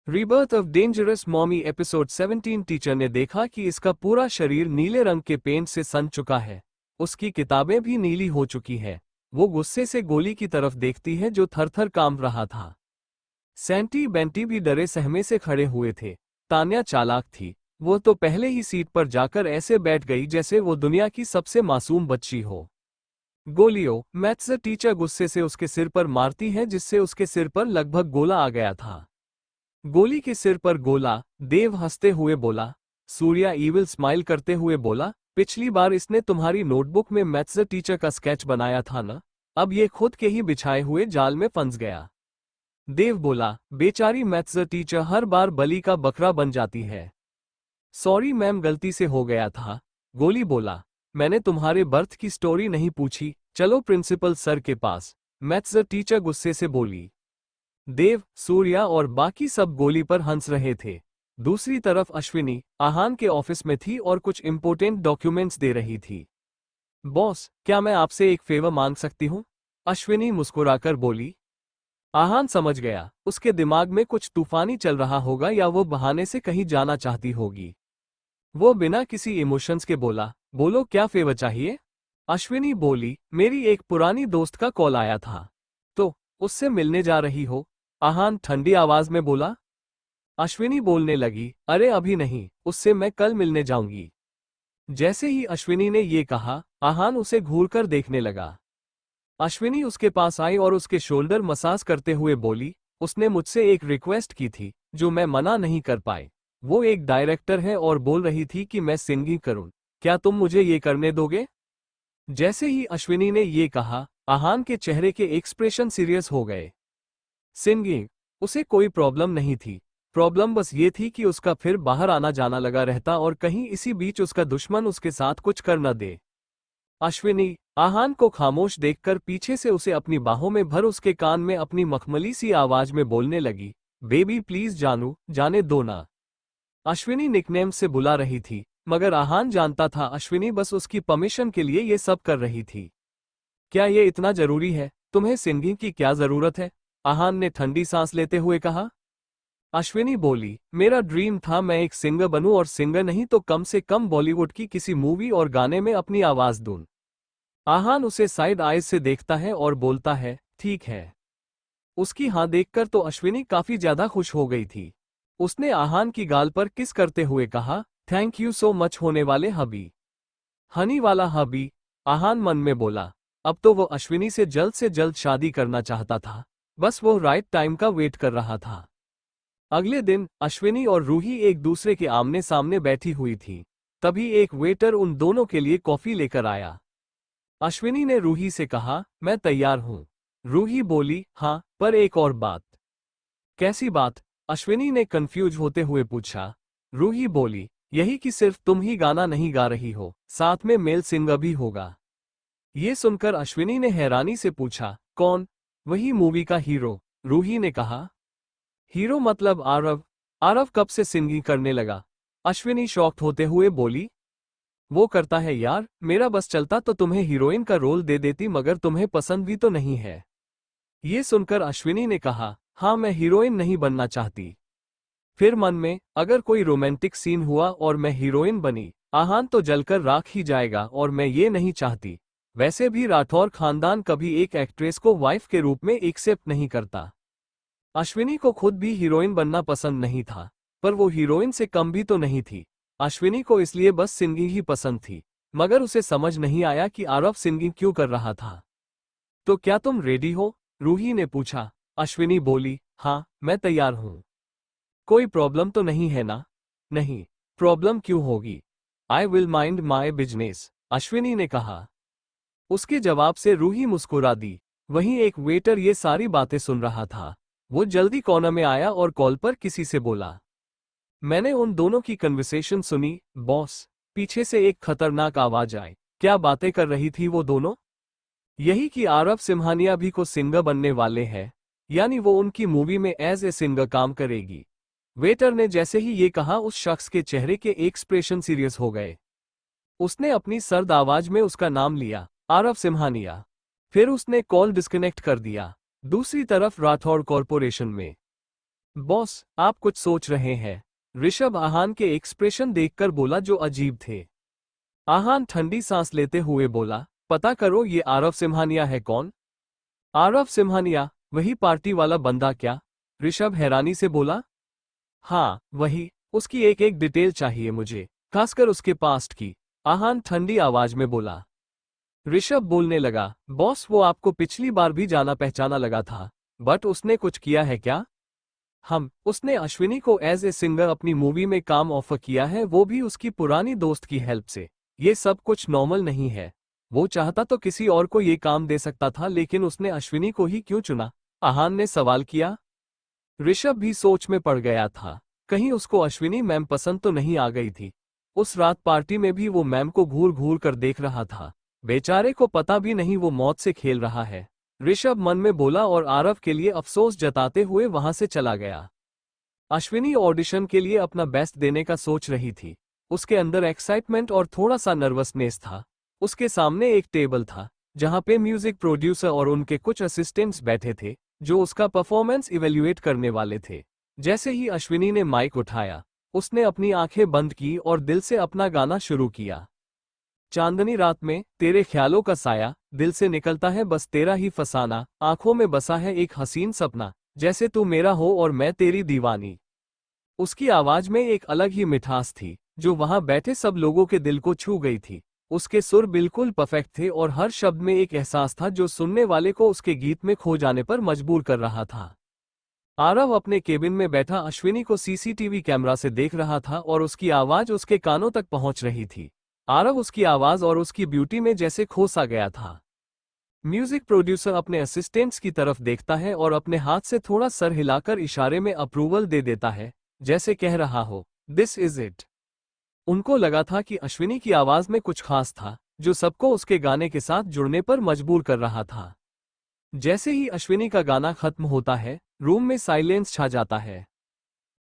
Rebirth of dangerous mommy episode 17। Teacher ने देखा कि इसका पूरा शरीर नीले रंग के पेंट से सन चुका है। उसकी किताबें भी नीली हो चुकी है। वो गुस्से से गोली की तरफ देखती है जो थर-थर कांप रहा था। सैंटी बेंटी भी डरे सहमे से खड़े हुए थे। तान्या चालाक थी। वो तो पहले ही सीट पर जाकर ऐसे बैठ गई जैसे वो दुनिया की सबसे मासूम बच्ची हो। गोलियों, मैथ्स टीचर गुस्से से उसके सिर पर मारती है जिससे उसके सिर पर लगभग गोला आ गया था। गोली के सिर पर गोला, देव हंसते हुए बोला। सूर्या ईविल स्माइल करते हुए बोला, पिछली बार इसने तुम्हारी नोटबुक में मैथ्स टीचर का स्केच बनाया था ना, अब ये खुद के ही बिछाए हुए जाल में फंस गया। देव बोला, बेचारी मैथ्स टीचर हर बार बलि का बकरा बन जाती है। सॉरी मैम, गलती से हो गया था। गोली बोला, मैंने तुम्हारे बर्थ की स्टोरी नहीं पूछी, चलो प्रिंसिपल सर के पास। मैथ्स टीचर गुस्से से बोली। देव, सूर्या और बाकी सब गोली पर हंस रहे थे। दूसरी तरफ अश्विनी आहान के ऑफिस में थी और कुछ इंपॉर्टेंट डॉक्यूमेंट्स दे रही थी। बॉस, क्या मैं आपसे एक फेवर मांग सकती हूँ? अश्विनी मुस्कुराकर बोली। आहान समझ गया, उसके दिमाग में कुछ तूफानी चल रहा होगा या वो बहाने से कहीं जाना चाहती होगी। वो बिना किसी इमोशंस के बोला, बोलो क्या फेवर चाहिए? अश्विनी बोली, मेरी एक पुरानी दोस्त का कॉल आया था। तो उससे मिलने जा रही हो? आहान ठंडी आवाज में बोला। अश्विनी बोलने लगी, अरे अभी नहीं, उससे मैं कल मिलने जाऊंगी। जैसे ही अश्विनी ने ये कहा, आहान उसे घूरकर देखने लगा। अश्विनी उसके पास आई और उसके शोल्डर मसाज करते हुए बोली, उसने मुझसे एक रिक्वेस्ट की थी जो मैं मना नहीं कर पाई। वो एक डायरेक्टर है और बोल रही थी कि मैं सिंगिंग करूं। क्या तुम मुझे ये करने दोगे? जैसे ही अश्विनी ने ये कहा, आहान के चेहरे के एक्सप्रेशन सीरियस हो गए। सिंगिंग, उसे कोई प्रॉब्लम नहीं थी। प्रॉब्लम बस ये थी कि उसका फिर बाहर आना जाना लगा रहता और कहीं इसी बीच उसका दुश्मन उसके साथ कुछ कर न दे। अश्विनी आहान को खामोश देखकर पीछे से उसे अपनी बाहों में भर उसके कान में अपनी मखमली सी आवाज में बोलने लगी, बेबी प्लीज जानू, जाने दो ना। अश्विनी निकनेम से बुला रही थी, मगर आहान जानता था अश्विनी बस उसकी परमिशन के लिए ये सब कर रही थी। क्या ये इतना जरूरी है? तुम्हें सिंगिंग की क्या जरूरत है? आहान ने ठंडी सांस लेते हुए कहा। अश्विनी बोली, मेरा ड्रीम था मैं एक सिंगर बनूं और सिंगर नहीं तो कम से कम बॉलीवुड की किसी मूवी और गाने में अपनी आवाज दूं। आहान उसे साइड आइज से देखता है और बोलता है, ठीक है। उसकी हाँ देखकर तो अश्विनी काफी ज्यादा खुश हो गई थी। उसने आहान की गाल पर किस करते हुए कहा, थैंक यू सो मच होने वाले हबी। हनी वाला हबी, आहान मन में बोला। अब तो वो अश्विनी से जल्द शादी करना चाहता था। बस वो राइट टाइम का वेट कर रहा था। अगले दिन अश्विनी और रूही एक दूसरे के आमने सामने बैठी हुई थी। तभी एक वेटर उन दोनों के लिए कॉफी लेकर आया। अश्विनी ने रूही से कहा, मैं तैयार हूं। रूही बोली, हाँ, पर एक और बात। कैसी बात? अश्विनी ने कंफ्यूज होते हुए पूछा। रूही बोली, यही कि सिर्फ तुम ही गाना नहीं गा रही हो, साथ में मेल सिंगर भी होगा। ये सुनकर अश्विनी ने हैरानी से पूछा, कौन? वही मूवी का हीरो। रूही ने कहा। हीरो मतलब आरव? आरव कब से सिंगिंग करने लगा? अश्विनी शॉक्ड होते हुए बोली। वो करता है यार, मेरा बस चलता तो तुम्हें हीरोइन का रोल दे देती मगर तुम्हें पसंद भी तो नहीं है। ये सुनकर अश्विनी ने कहा, हाँ मैं हीरोइन नहीं बनना चाहती। फिर मन में, अगर कोई रोमांटिक सीन हुआ और मैं हीरोइन बनी, आहान तो जलकर राख ही जाएगा और मैं ये नहीं चाहती। वैसे भी राठौर खानदान कभी एक एक्ट्रेस को वाइफ के रूप में एक्सेप्ट नहीं करता। अश्विनी को खुद भी हीरोइन बनना पसंद नहीं था, पर वो हीरोइन से कम भी तो नहीं थी। अश्विनी को इसलिए बस सिंगिंग ही पसंद थी, मगर उसे समझ नहीं आया कि आरव सिंगिंग क्यों कर रहा था। तो क्या तुम रेडी हो? रूही ने पूछा। अश्विनी बोली, हाँ, मैं तैयार हूँ। कोई प्रॉब्लम तो नहीं है ना? नहीं, प्रॉब्लम क्यों होगी? I will mind my business, Ashwini ने कहा। उसके जवाब से रूही मुस्कुरा दी। वहीं एक वेटर ये सारी बातें सुन रहा था। वो जल्दी कॉर्नर में आया और कॉल पर किसी से बोला, मैंने उन दोनों की कन्वर्सेशन सुनी, बॉस। पीछे से एक खतरनाक आवाज आई। क्या बातें कर रही थी वो दोनों? यही कि आरव सिम्हानिया भी को सिंगर बनने वाले हैं, यानी वो उनकी मूवी में एज ए सिंगर काम करेगी। वेटर ने जैसे ही ये कहा उस शख्स के चेहरे के एक्सप्रेशन सीरियस हो गए। उसने अपनी सर्द आवाज में उसका नाम लिया, आरव सिम्हानिया। फिर उसने कॉल डिस्कनेक्ट कर दिया। दूसरी तरफ राठौड़ कॉरपोरेशन में बॉस, आप कुछ सोच रहे हैं? ऋषभ आहान के एक्सप्रेशन देखकर बोला जो अजीब थे। आहान ठंडी सांस लेते हुए बोला, पता करो ये आरव सिम्हानिया है। कौन? आरव सिम्हानिया? वही पार्टी वाला बंदा क्या? ऋषभ हैरानी से बोला। हाँ वही, उसकी एक एक डिटेल चाहिए मुझे, खासकर उसके पास्ट की। आहान ठंडी आवाज में बोला। ऋषभ बोलने लगा, बॉस वो आपको पिछली बार भी जाना पहचाना लगा था, बट उसने कुछ किया है क्या? उसने अश्विनी को एज ए सिंगर अपनी मूवी में काम ऑफर किया है, वो भी उसकी पुरानी दोस्त की हेल्प से। ये सब कुछ नॉर्मल नहीं है। वो चाहता तो किसी और को ये काम दे सकता था, लेकिन उसने अश्विनी को ही क्यों चुना? आहान ने सवाल किया। ऋषभ भी सोच में पड़ गया था, कहीं उसको अश्विनी मैम पसंद तो नहीं आ गई थी। उस रात पार्टी में भी वो मैम को घूर घूर कर देख रहा था। बेचारे को पता भी नहीं वो मौत से खेल रहा है। ऋषभ मन में बोला और आरव के लिए अफसोस जताते हुए वहां से चला गया। अश्विनी ऑडिशन के लिए अपना बेस्ट देने का सोच रही थी। उसके अंदर एक्साइटमेंट और थोड़ा सा नर्वसनेस था। उसके सामने एक टेबल था जहां पे म्यूजिक प्रोड्यूसर और उनके कुछ असिस्टेंट्स बैठे थे जो उसका परफॉर्मेंस इवेल्युएट करने वाले थे। जैसे ही अश्विनी ने माइक उठाया, उसने अपनी आंखें बंद की और दिल से अपना गाना शुरू किया। चांदनी रात में तेरे ख्यालों का साया दिल से निकलता है, बस तेरा ही फसाना, आंखों में बसा है एक हसीन सपना, जैसे तू मेरा हो और मैं तेरी दीवानी। उसकी आवाज में एक अलग ही मिठास थी जो वहां बैठे सब लोगों के दिल को छू गई थी। उसके सुर बिल्कुल परफेक्ट थे और हर शब्द में एक एहसास था जो सुनने वाले को उसके गीत में खो जाने पर मजबूर कर रहा था। आरव अपने केबिन में बैठा अश्विनी को सीसीटीवी कैमरा से देख रहा था और उसकी आवाज उसके कानों तक पहुंच रही थी। आरव उसकी आवाज और उसकी ब्यूटी में जैसे खो सा गया था। म्यूजिक प्रोड्यूसर अपने असिस्टेंट्स की तरफ देखता है और अपने हाथ से थोड़ा सर हिलाकर इशारे में अप्रूवल दे देता है, जैसे कह रहा हो, दिस इज इट। उनको लगा था कि अश्विनी की आवाज में कुछ खास था जो सबको उसके गाने के साथ जुड़ने पर मजबूर कर रहा था। जैसे ही अश्विनी का गाना खत्म होता है, रूम में साइलेंस छा जाता है।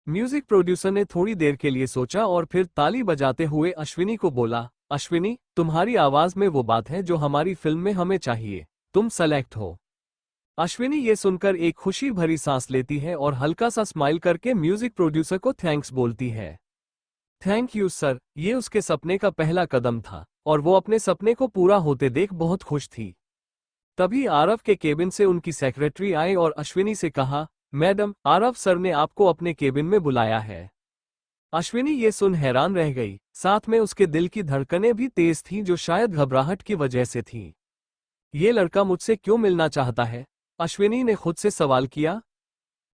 म्यूजिक प्रोड्यूसर ने थोड़ी देर के लिए सोचा और फिर ताली बजाते हुए अश्विनी को बोला, अश्विनी, तुम्हारी आवाज में वो बात है जो हमारी फिल्म में हमें चाहिए, तुम सेलेक्ट हो। अश्विनी ये सुनकर एक खुशी भरी सांस लेती है और हल्का सा स्माइल करके म्यूजिक प्रोड्यूसर को थैंक्स बोलती है। Thank you sir. ये उसके सपने का पहला कदम था और वो अपने सपने को पूरा होते देख बहुत खुश थी। तभी आरव के केबिन से उनकी सेक्रेटरी आई और अश्विनी से कहा, मैडम, आरव सर ने आपको अपने केबिन में बुलाया है। अश्विनी ये सुन हैरान रह गई, साथ में उसके दिल की धड़कनें भी तेज थीं जो शायद घबराहट की वजह से थीं। ये लड़का मुझसे क्यों मिलना चाहता है? अश्विनी ने खुद से सवाल किया।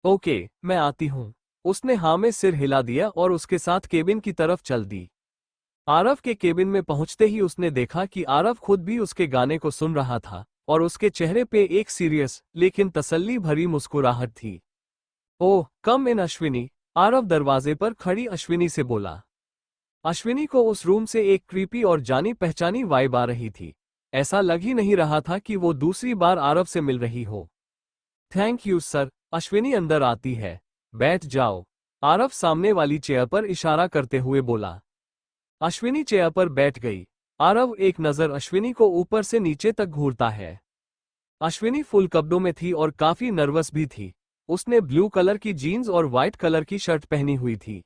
ओके, मैं आती हूँ। उसने हाँ में सिर हिला दिया और उसके साथ केबिन की तरफ चल दी। आरव के केबिन में पहुंचते ही उसने देखा कि आरव खुद भी उसके गाने को सुन रहा था और उसके चेहरे पे एक सीरियस लेकिन तसल्ली भरी मुस्कुराहट थी। ओह, कम इन अश्विनी, आरव दरवाजे पर खड़ी अश्विनी से बोला। अश्विनी को उस रूम से एक क्रीपी और जानी पहचानी वाइब आ रही थी। ऐसा लग ही नहीं रहा था कि वो दूसरी बार आरव से मिल रही हो। Thank you sir. अश्विनी अंदर आती है। बैठ जाओ, आरव सामने वाली चेयर पर इशारा करते हुए बोला। अश्विनी चेयर पर बैठ गई। आरव एक नजर अश्विनी को ऊपर से नीचे तक घूरता है। अश्विनी फुल कपड़ों में थी और काफी नर्वस भी थी। उसने ब्लू कलर की जीन्स और व्हाइट कलर की शर्ट पहनी हुई थी।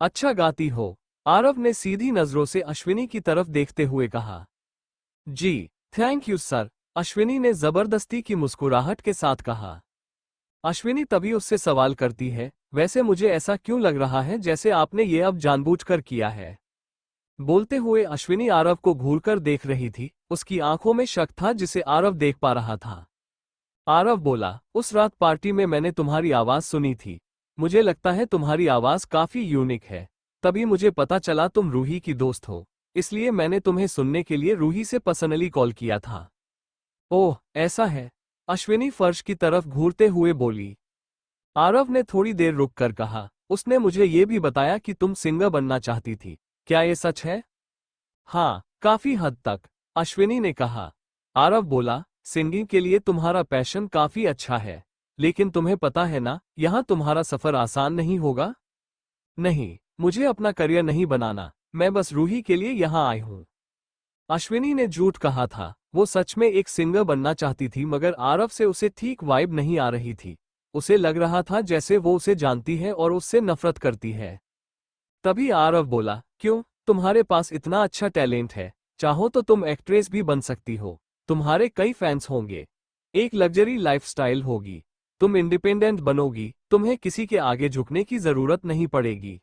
अच्छा गाती हो, आरव ने सीधी नजरों से अश्विनी की तरफ देखते हुए कहा। जी, थैंक यू सर, अश्विनी ने जबरदस्ती की मुस्कुराहट के साथ कहा। अश्विनी तभी उससे सवाल करती है, वैसे मुझे ऐसा क्यों लग रहा है जैसे आपने ये अब जानबूझकर किया है? बोलते हुए अश्विनी आरव को घूरकर देख रही थी। उसकी आंखों में शक था जिसे आरव देख पा रहा था। आरव बोला, उस रात पार्टी में मैंने तुम्हारी आवाज सुनी थी। मुझे लगता है तुम्हारी आवाज काफी यूनिक है। तभी मुझे पता चला तुम रूही की दोस्त हो, इसलिए मैंने तुम्हें सुनने के लिए रूही से पर्सनली कॉल किया था। ओह, ऐसा है? अश्विनी फर्श की तरफ घूरते हुए बोली। आरव ने थोड़ी देर रुककर कहा, उसने मुझे ये भी बताया कि तुम सिंगर बनना चाहती थी, क्या ये सच है? हाँ, काफी हद तक, अश्विनी ने कहा। आरव बोला, सिंगिंग के लिए तुम्हारा पैशन काफी अच्छा है, लेकिन तुम्हें पता है ना, यहाँ तुम्हारा सफर आसान नहीं होगा। नहीं, मुझे अपना करियर नहीं बनाना, मैं बस रूही के लिए यहाँ आई हूँ। अश्विनी ने झूठ कहा था। वो सच में एक सिंगर बनना चाहती थी, मगर आरव से उसे ठीक वाइब नहीं आ रही थी। उसे लग रहा था जैसे वो उसे जानती है और उससे नफरत करती है। तभी आरव बोला, क्यों, तुम्हारे पास इतना अच्छा टैलेंट है, चाहो तो तुम एक्ट्रेस भी बन सकती हो। तुम्हारे कई फैंस होंगे, एक लग्जरी लाइफस्टाइल होगी, तुम इंडिपेंडेंट बनोगी, तुम्हें किसी के आगे झुकने की जरूरत नहीं पड़ेगी।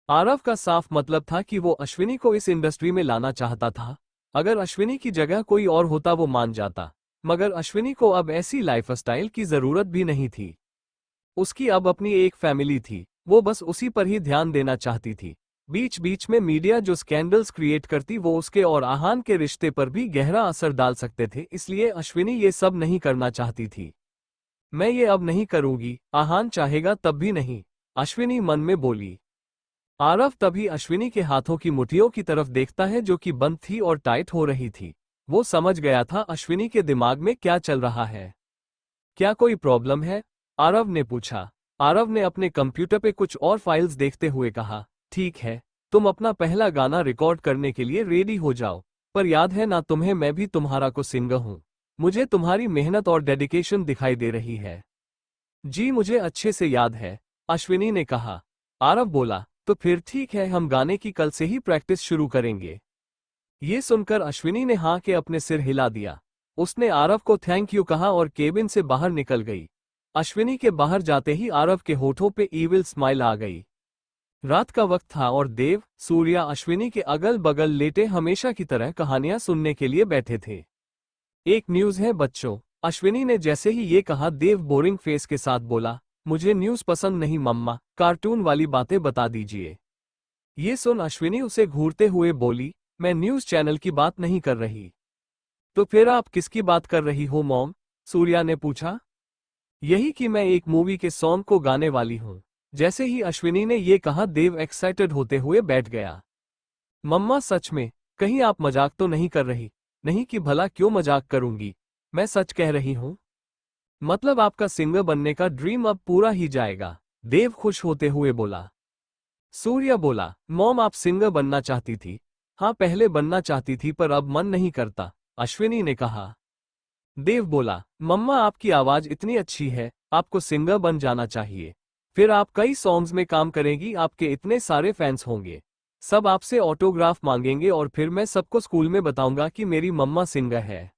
आरव का साफ मतलब था कि वो अश्विनी को इस इंडस्ट्री में लाना चाहता था। अगर अश्विनी की जगह कोई और होता वो मान जाता, मगर अश्विनी को अब ऐसी लाइफस्टाइल की जरूरत भी नहीं थी। उसकी अब अपनी एक फैमिली थी, वो बस उसी पर ही ध्यान देना चाहती थी। बीच बीच में मीडिया जो स्कैंडल्स क्रिएट करती वो उसके और आहान के रिश्ते पर भी गहरा असर डाल सकते थे, इसलिए अश्विनी ये सब नहीं करना चाहती थी। मैं ये अब नहीं करूंगी, आहान चाहेगा तब भी नहीं, अश्विनी मन में बोली। आरव तभी अश्विनी के हाथों की मुट्ठियों की तरफ देखता है जो कि बंद थी और टाइट हो रही थी। वो समझ गया था अश्विनी के दिमाग में क्या चल रहा है। क्या कोई प्रॉब्लम है? आरव ने पूछा। आरव ने अपने कंप्यूटर पे कुछ और फाइल्स देखते हुए कहा, ठीक है, तुम अपना पहला गाना रिकॉर्ड करने के लिए रेडी हो जाओ, पर याद है ना तुम्हें, मैं भी तुम्हारा को सिंगर हूँ। मुझे तुम्हारी मेहनत और डेडिकेशन दिखाई दे रही है। जी मुझे अच्छे से याद है, अश्विनी ने कहा। आरव बोला, तो फिर ठीक है, हम गाने की कल से ही प्रैक्टिस शुरू करेंगे। ये सुनकर अश्विनी ने हाँ के अपने सिर हिला दिया। उसने आरव को थैंक यू कहा और केबिन से बाहर निकल गई। अश्विनी के बाहर जाते ही आरव के होठों पे ईविल स्माइल आ गई। रात का वक्त था और देव, सूर्या अश्विनी के अगल बगल लेटे हमेशा की तरह कहानियां सुनने के लिए बैठे थे। एक न्यूज़ है बच्चों, अश्विनी ने जैसे ही ये कहा देव बोरिंग फेस के साथ बोला, मुझे न्यूज़ पसंद नहीं मम्मा, कार्टून वाली बातें बता दीजिए। ये सुन अश्विनी उसे घूरते हुए बोली, मैं न्यूज़ चैनल की बात नहीं कर रही। तो फिर आप किसकी बात कर रही हो मॉम? सूर्या ने पूछा। यही कि मैं एक मूवी के सॉन्ग को गाने वाली हूँ। जैसे ही अश्विनी ने ये कहा देव एक्साइटेड होते हुए बैठ गया। मम्मा सच में, कहीं आप मजाक तो नहीं कर रही? नहीं कि भला क्यों मजाक करूंगी, मैं सच कह रही हूँ। मतलब आपका सिंगर बनने का ड्रीम अब पूरा ही जाएगा, देव खुश होते हुए बोला। सूर्या बोला, मॉम आप सिंगर बनना चाहती थी? हाँ पहले बनना चाहती थी पर अब मन नहीं करता, अश्विनी ने कहा। देव बोला, मम्मा आपकी आवाज इतनी अच्छी है, आपको सिंगर बन जाना चाहिए। फिर आप कई सॉन्ग्स में काम करेंगी, आपके इतने सारे फैंस होंगे, सब आपसे ऑटोग्राफ मांगेंगे और फिर मैं सबको स्कूल में बताऊंगा कि मेरी मम्मा सिंगर है।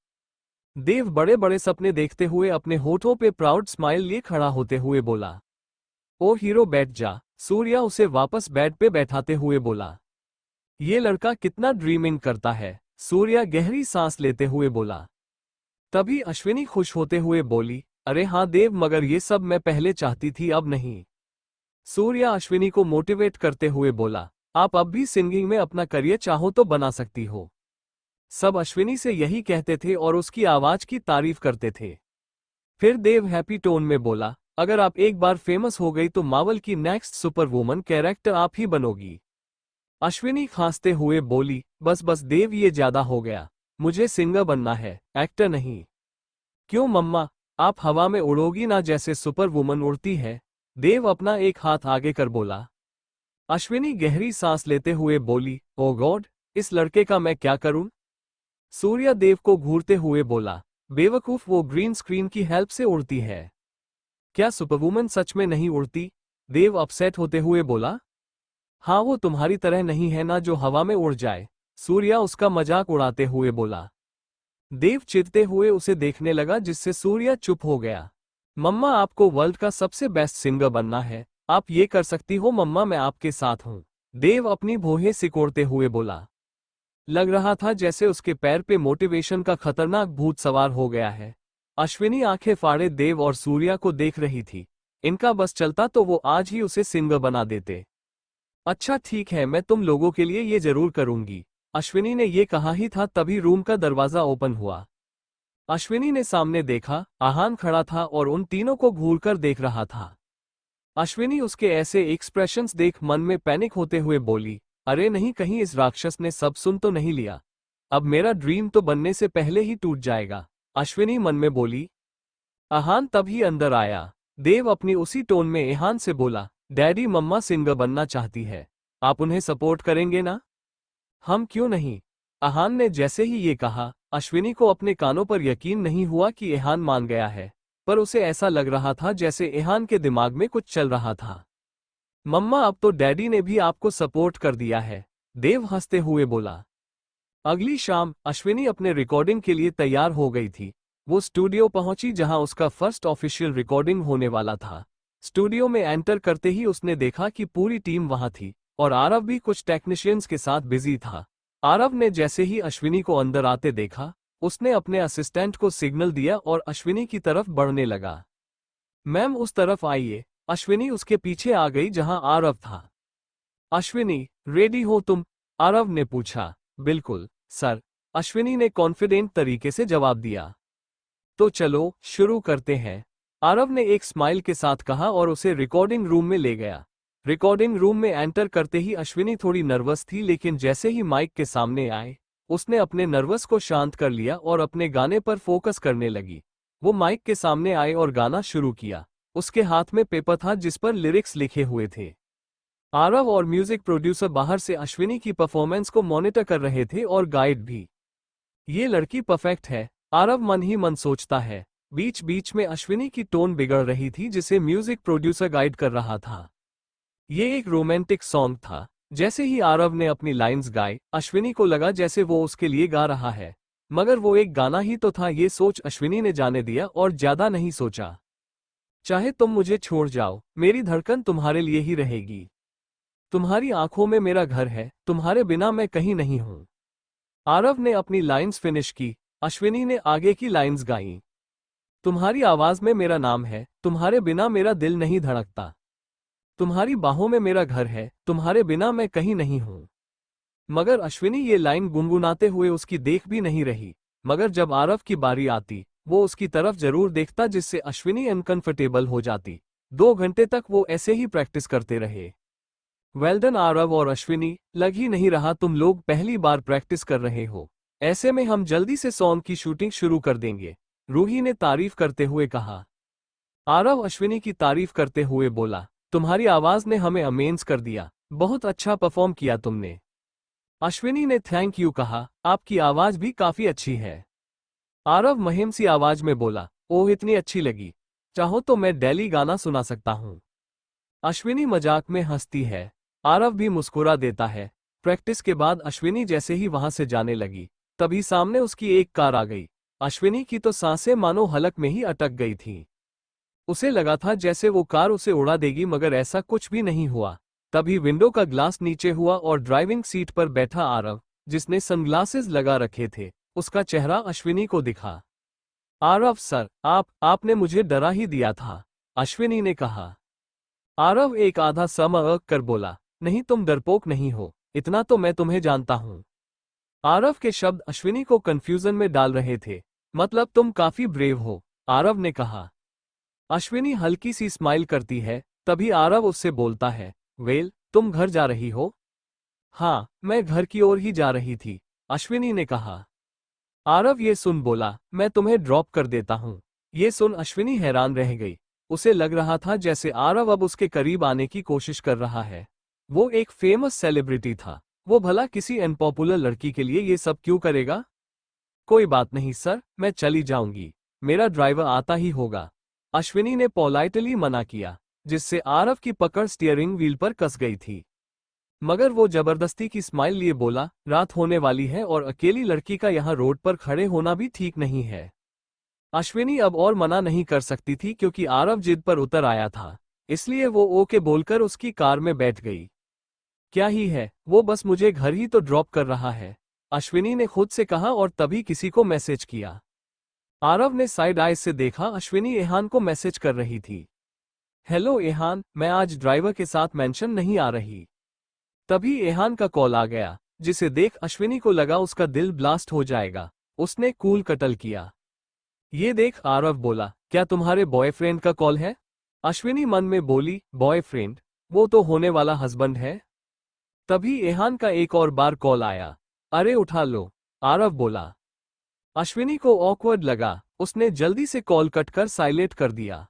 देव बड़े बड़े सपने देखते हुए अपने होठों पे प्राउड स्माइल लिए खड़ा होते हुए बोला। ओ हीरो बैठ जा, सूर्या उसे वापस बेड पे बैठाते हुए बोला। ये लड़का कितना ड्रीमिंग करता है, सूर्या गहरी सांस लेते हुए बोला। तभी अश्विनी खुश होते हुए बोली, अरे हाँ देव, मगर ये सब मैं पहले चाहती थी अब नहीं। सूर्या अश्विनी को मोटिवेट करते हुए बोला, आप अब भी सिंगिंग में अपना करियर चाहो तो बना सकती हो। सब अश्विनी से यही कहते थे और उसकी आवाज की तारीफ करते थे। फिर देव हैप्पी टोन में बोला, अगर आप एक बार फेमस हो गई तो मार्वल की नेक्स्ट सुपर वुमन कैरेक्टर आप ही बनोगी। अश्विनी खांसते हुए बोली, बस बस देव ये ज्यादा हो गया, मुझे सिंगर बनना है, एक्टर नहीं। क्यों मम्मा, आप हवा में उड़ोगी ना जैसे सुपर वुमन उड़ती है? देव अपना एक हाथ आगे कर बोला। अश्विनी गहरी सांस लेते हुए बोली, ओ गॉड, इस लड़के का मैं क्या करूं? सूर्या देव को घूरते हुए बोला, बेवकूफ, वो ग्रीन स्क्रीन की हेल्प से उड़ती है। क्या सुपरवुमन सच में नहीं उड़ती? देव अपसेट होते हुए बोला। हाँ वो तुम्हारी तरह नहीं है ना जो हवा में उड़ जाए, सूर्या उसका मजाक उड़ाते हुए बोला। देव चिढ़ते हुए उसे देखने लगा जिससे सूर्या चुप हो गया। मम्मा आपको वर्ल्ड का सबसे बेस्ट सिंगर बनना है, आप ये कर सकती हो मम्मा, मैं आपके साथ हूँ, देव अपनी भौहें सिकोड़ते हुए बोला। लग रहा था जैसे उसके पैर पे मोटिवेशन का खतरनाक भूत सवार हो गया है। अश्विनी आंखें फाड़े देव और सूर्या को देख रही थी। इनका बस चलता तो वो आज ही उसे सिंगर बना देते। अच्छा ठीक है, मैं तुम लोगों के लिए ये जरूर करूंगी। अश्विनी ने ये कहा ही था तभी रूम का दरवाजा ओपन हुआ। अश्विनी ने सामने देखा, आहान खड़ा था और उन तीनों को घूरकर देख रहा था। अश्विनी उसके ऐसे एक्सप्रेशंस देख मन में पैनिक होते हुए बोली, अरे नहीं, कहीं इस राक्षस ने सब सुन तो नहीं लिया, अब मेरा ड्रीम तो बनने से पहले ही टूट जाएगा, अश्विनी मन में बोली। आहान तभी अंदर आया। देव अपनी उसी टोन में एहान से बोला, डैडी मम्मा सिंगर बनना चाहती है, आप उन्हें सपोर्ट करेंगे ना? हम क्यों नहीं? आहान ने जैसे ही ये कहा, अश्विनी को अपने कानों पर यकीन नहीं हुआ कि एहान मान गया है। पर उसे ऐसा लग रहा था जैसे एहान के दिमाग में कुछ चल रहा था। मम्मा, अब तो डैडी ने भी आपको सपोर्ट कर दिया है, देव हंसते हुए बोला। अगली शाम अश्विनी अपने रिकॉर्डिंग के लिए तैयार हो गई थी। वो स्टूडियो पहुंची जहां उसका फर्स्ट ऑफिशियल रिकॉर्डिंग होने वाला था। स्टूडियो में एंटर करते ही उसने देखा कि पूरी टीम वहां थी और आरव भी कुछ टेक्नीशियंस के साथ बिजी था। आरव ने जैसे ही अश्विनी को अंदर आते देखा, उसने अपने असिस्टेंट को सिग्नल दिया और अश्विनी की तरफ बढ़ने लगा। मैम, उस तरफ आइए। अश्विनी उसके पीछे आ गई जहां आरव था। अश्विनी, रेडी हो तुम? आरव ने पूछा। बिल्कुल सर, अश्विनी ने कॉन्फिडेंट तरीके से जवाब दिया। तो चलो शुरू करते हैं, आरव ने एक स्माइल के साथ कहा और उसे रिकॉर्डिंग रूम में ले गया। रिकॉर्डिंग रूम में एंटर करते ही अश्विनी थोड़ी नर्वस थी, लेकिन जैसे ही माइक के सामने आए, उसने अपने नर्वस को शांत कर लिया और अपने गाने पर फोकस करने लगी। वो माइक के सामने आए और गाना शुरू किया। उसके हाथ में पेपर था जिस पर लिरिक्स लिखे हुए थे। आरव और म्यूजिक प्रोड्यूसर बाहर से अश्विनी की परफॉर्मेंस को मॉनिटर कर रहे थे और गाइड भी। ये लड़की परफेक्ट है, आरव मन ही मन सोचता है। बीच बीच में अश्विनी की टोन बिगड़ रही थी जिसे म्यूजिक प्रोड्यूसर गाइड कर रहा था। ये एक रोमांटिक सॉन्ग था। जैसे ही आरव ने अपनी लाइंस गाई, अश्विनी को लगा जैसे वो उसके लिए गा रहा है, मगर वो एक गाना ही तो था। ये सोच अश्विनी ने जाने दिया और ज्यादा नहीं सोचा। चाहे तुम मुझे छोड़ जाओ, मेरी धड़कन तुम्हारे लिए ही रहेगी। तुम्हारी आंखों में मेरा घर है, तुम्हारे बिना मैं कहीं नहीं हूं। आरव ने अपनी लाइंस फिनिश की। अश्विनी ने आगे की लाइंस गाईं। तुम्हारी आवाज में मेरा नाम है, तुम्हारे बिना मेरा दिल नहीं धड़कता। तुम्हारी बाहों में मेरा घर है, तुम्हारे बिना मैं कहीं नहीं हूं। मगर अश्विनी ये लाइन गुनगुनाते हुए उसकी देख भी नहीं रही। मगर जब आरव की बारी आती, वो उसकी तरफ जरूर देखता, जिससे अश्विनी अनकंफर्टेबल हो जाती। 2 घंटे तक वो ऐसे ही प्रैक्टिस करते रहे। वेल डन आरव और अश्विनी, लग ही नहीं रहा तुम लोग पहली बार प्रैक्टिस कर रहे हो। ऐसे में हम जल्दी से सॉन्ग की शूटिंग शुरू कर देंगे, रूही ने तारीफ करते हुए कहा। आरव अश्विनी की तारीफ करते हुए बोला, तुम्हारी आवाज ने हमें अमेज कर दिया, बहुत अच्छा परफॉर्म किया तुमने। अश्विनी ने थैंक यू कहा, आपकी आवाज भी काफी अच्छी है। आरव महीम सी आवाज में बोला, ओह इतनी अच्छी लगी, चाहो तो मैं डेली गाना सुना सकता हूँ। अश्विनी मजाक में हंसती है। आरव भी मुस्कुरा देता है। प्रैक्टिस के बाद अश्विनी जैसे ही वहां से जाने लगी, तभी सामने उसकी एक कार आ गई। अश्विनी की तो सांसें मानो हलक में ही अटक गई थीं। उसे लगा था जैसे वो कार उसे उड़ा देगी, मगर ऐसा कुछ भी नहीं हुआ। तभी विंडो का ग्लास नीचे हुआ और ड्राइविंग सीट पर बैठा आरव, जिसने सनग्लासेस लगा रखे थे, उसका चेहरा अश्विनी को दिखा। आरव सर, आपने मुझे डरा ही दिया था, अश्विनी ने कहा। आरव एक आधा समअ कर बोला, नहीं तुम डरपोक नहीं हो, इतना तो मैं तुम्हें जानता हूं। आरव के शब्द अश्विनी को कंफ्यूजन में डाल रहे थे। मतलब तुम काफी ब्रेव हो, आरव ने कहा। अश्विनी हल्की सी स्माइल करती है। तभी आरव उससे बोलता है, वेल, तुम घर जा रही हो? हाँ, मैं घर की ओर ही जा रही थी, अश्विनी ने कहा। आरव ये सुन बोला, मैं तुम्हें ड्रॉप कर देता हूँ। ये सुन अश्विनी हैरान रह गई। उसे लग रहा था जैसे आरव अब उसके करीब आने की कोशिश कर रहा है। वो एक फेमस सेलिब्रिटी था, वो भला किसी अनपॉपुलर लड़की के लिए ये सब क्यों करेगा? कोई बात नहीं सर, मैं चली जाऊंगी, मेरा ड्राइवर आता ही होगा, अश्विनी ने पोलाइटली मना किया, जिससे आरव की पकड़ स्टीयरिंग व्हील पर कस गई थी। मगर वो जबरदस्ती की स्माइल लिए बोला, रात होने वाली है और अकेली लड़की का यहाँ रोड पर खड़े होना भी ठीक नहीं है। अश्विनी अब और मना नहीं कर सकती थी क्योंकि आरव जिद पर उतर आया था, इसलिए वो ओके बोलकर उसकी कार में बैठ गई। क्या ही है, वो बस मुझे घर ही तो ड्रॉप कर रहा है, अश्विनी ने खुद से कहा और तभी किसी को मैसेज किया। आरव ने साइड आइज से देखा, अश्विनी एहान को मैसेज कर रही थी। हेलो एहान, मैं आज ड्राइवर के साथ मेंशन नहीं आ रही। तभी एहान का कॉल आ गया, जिसे देख अश्विनी को लगा उसका दिल ब्लास्ट हो जाएगा। उसने कूल कटल किया। ये देख आरव बोला, क्या तुम्हारे बॉयफ्रेंड का कॉल है? अश्विनी मन में बोली, बॉयफ्रेंड, वो तो होने वाला हस्बैंड है। तभी एहान का एक और बार कॉल आया। अरे उठा लो, आरव बोला। अश्विनी को ऑकवर्ड लगा, उसने जल्दी से कॉल कट कर साइलेंट कर दिया।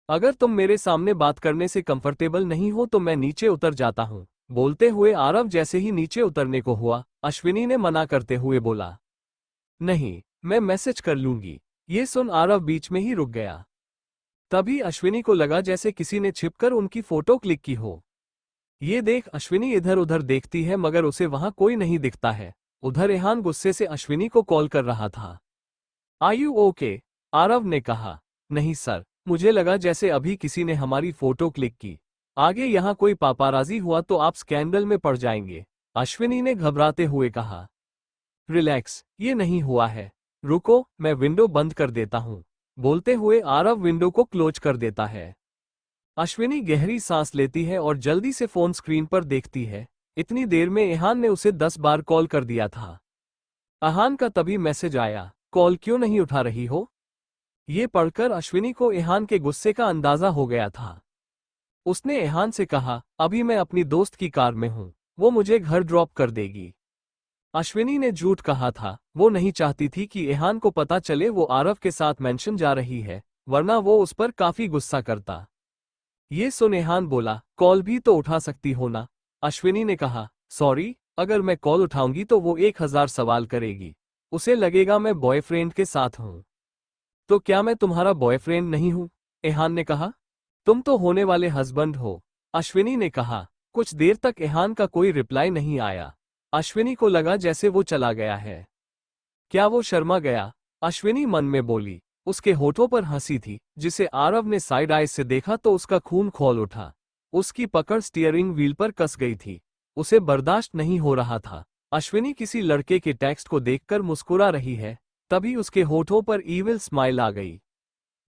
अगर तुम मेरे सामने बात करने से कंफर्टेबल नहीं हो तो मैं नीचे उतर जाता हूँ, बोलते हुए आरव जैसे ही नीचे उतरने को हुआ, अश्विनी ने मना करते हुए बोला, नहीं, मैं मैसेज कर लूंगी। ये सुन आरव बीच में ही रुक गया। तभी अश्विनी को लगा जैसे किसी ने छिपकर उनकी फोटो क्लिक की हो। ये देख अश्विनी इधर उधर देखती है मगर उसे वहां कोई नहीं दिखता है। उधर रेहान गुस्से से अश्विनी को कॉल कर रहा था। Are you okay? आरव ने कहा। नहीं सर, मुझे लगा जैसे अभी किसी ने हमारी फोटो क्लिक की। आगे यहाँ कोई पापाराजी हुआ तो आप स्कैंडल में पड़ जाएंगे, अश्विनी ने घबराते हुए कहा। रिलैक्स, ये नहीं हुआ है। रुको, मैं विंडो बंद कर देता हूँ। बोलते हुए आरव विंडो को क्लोज कर देता है। अश्विनी गहरी सांस लेती है और जल्दी से फोन स्क्रीन पर देखती है। इतनी देर में एहान ने उसे 10 बार कॉल कर दिया था। आहान का तभी मैसेज आया, कॉल क्यों नहीं उठा रही हो? ये पढ़कर अश्विनी को एहान के गुस्से का अंदाजा हो गया था। उसने एहान से कहा, अभी मैं अपनी दोस्त की कार में हूँ, वो मुझे घर ड्रॉप कर देगी। अश्विनी ने झूठ कहा था, वो नहीं चाहती थी कि एहान को पता चले वो आरव के साथ मेंशन जा रही है, वरना वो उस पर काफी गुस्सा करता। ये सुन एहान बोला, कॉल भी तो उठा सकती हो ना? अश्विनी ने कहा, सॉरी, अगर मैं कॉल उठाऊंगी तो वो 1000 सवाल करेगी। उसे लगेगा मैं बॉयफ्रेंड के साथ हूं। तो क्या मैं तुम्हारा बॉयफ्रेंड नहीं हूं? एहान ने कहा। तुम तो होने वाले हस्बैंड हो, अश्विनी ने कहा। कुछ देर तक एहान का कोई रिप्लाई नहीं आया। अश्विनी को लगा जैसे वो चला गया है। क्या वो शर्मा गया? अश्विनी मन में बोली। उसके होठों पर हंसी थी, जिसे आरव ने साइड आइज से देखा तो उसका खून खौल उठा। उसकी पकड़ स्टीयरिंग व्हील पर कस गई थी। उसे बर्दाश्त नहीं हो रहा था। अश्विनी किसी लड़के के टेक्स्ट को देखकर मुस्कुरा रही है, तभी उसके होठों पर ईविल स्माइल आ गई।